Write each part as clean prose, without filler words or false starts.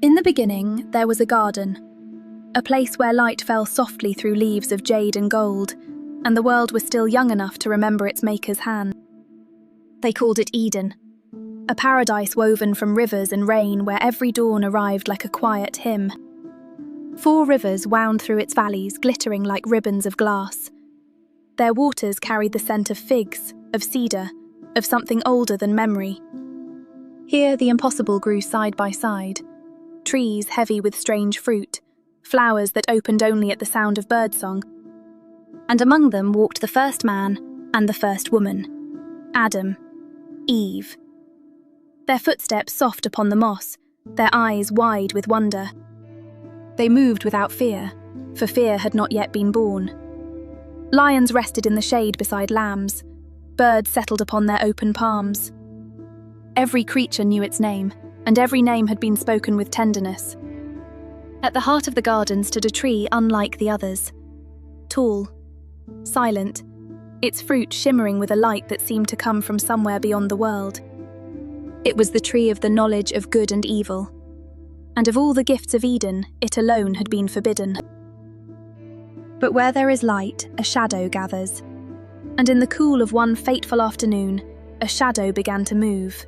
In the beginning, there was a garden, a place where light fell softly through leaves of jade and gold, and the world was still young enough to remember its maker's hand. They called it Eden, a paradise woven from rivers and rain where every dawn arrived like a quiet hymn. 4 rivers wound through its valleys, glittering like ribbons of glass. Their waters carried the scent of figs, of cedar, of something older than memory. Here the impossible grew side by side, trees heavy with strange fruit, flowers that opened only at the sound of birdsong. And among them walked the first man and the first woman, Adam, Eve. Their footsteps soft upon the moss, their eyes wide with wonder. They moved without fear, for fear had not yet been born. Lions rested in the shade beside lambs, birds settled upon their open palms. Every creature knew its name, and every name had been spoken with tenderness. At the heart of the garden stood a tree unlike the others. Tall, silent, its fruit shimmering with a light that seemed to come from somewhere beyond the world. It was the tree of the knowledge of good and evil, and of all the gifts of Eden, it alone had been forbidden. But where there is light, a shadow gathers, and in the cool of one fateful afternoon, a shadow began to move.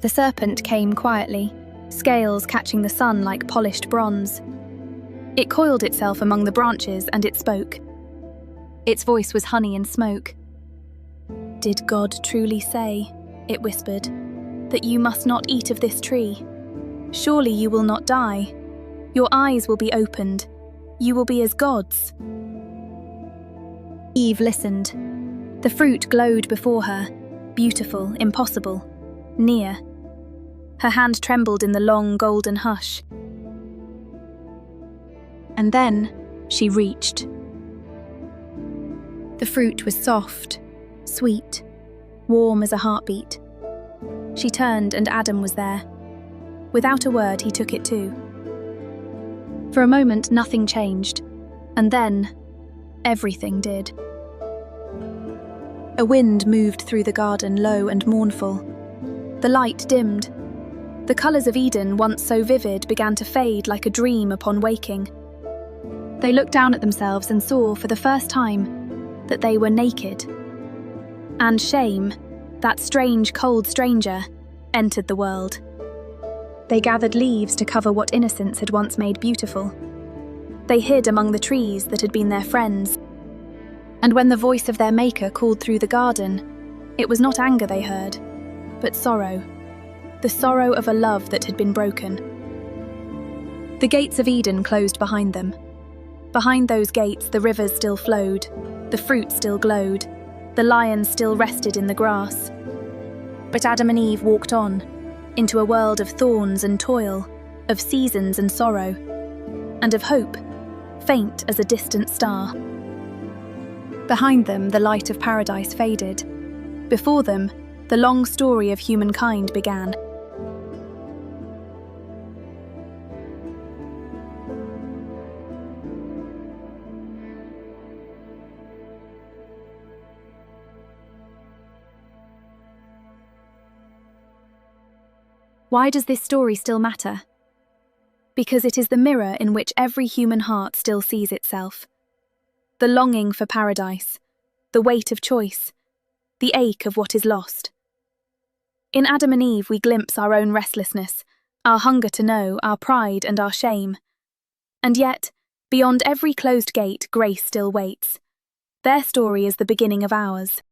The serpent came quietly, scales catching the sun like polished bronze. It coiled itself among the branches and it spoke. Its voice was honey and smoke. "Did God truly say," it whispered, "that you must not eat of this tree? Surely you will not die. Your eyes will be opened. You will be as gods." Eve listened. The fruit glowed before her, beautiful, impossible, near. Her hand trembled in the long golden hush. And then she reached. The fruit was soft, sweet, warm as a heartbeat. She turned and Adam was there. Without a word, he took it too. For a moment, nothing changed, and then everything did. A wind moved through the garden, low and mournful. The light dimmed. The colours of Eden, once so vivid, began to fade like a dream upon waking. They looked down at themselves and saw, for the first time, that they were naked. And shame, that strange, cold stranger, entered the world. They gathered leaves to cover what innocence had once made beautiful. They hid among the trees that had been their friends. And when the voice of their maker called through the garden, it was not anger they heard, but sorrow. The sorrow of a love that had been broken. The gates of Eden closed behind them. Behind those gates, the rivers still flowed, the fruit still glowed, the lions still rested in the grass. But Adam and Eve walked on, into a world of thorns and toil, of seasons and sorrow, and of hope, faint as a distant star. Behind them, the light of paradise faded. Before them, the long story of humankind began. Why does this story still matter? Because it is the mirror in which every human heart still sees itself. The longing for paradise, the weight of choice, the ache of what is lost. In Adam and Eve we glimpse our own restlessness, our hunger to know, our pride and our shame. And yet, beyond every closed gate, grace still waits. Their story is the beginning of ours.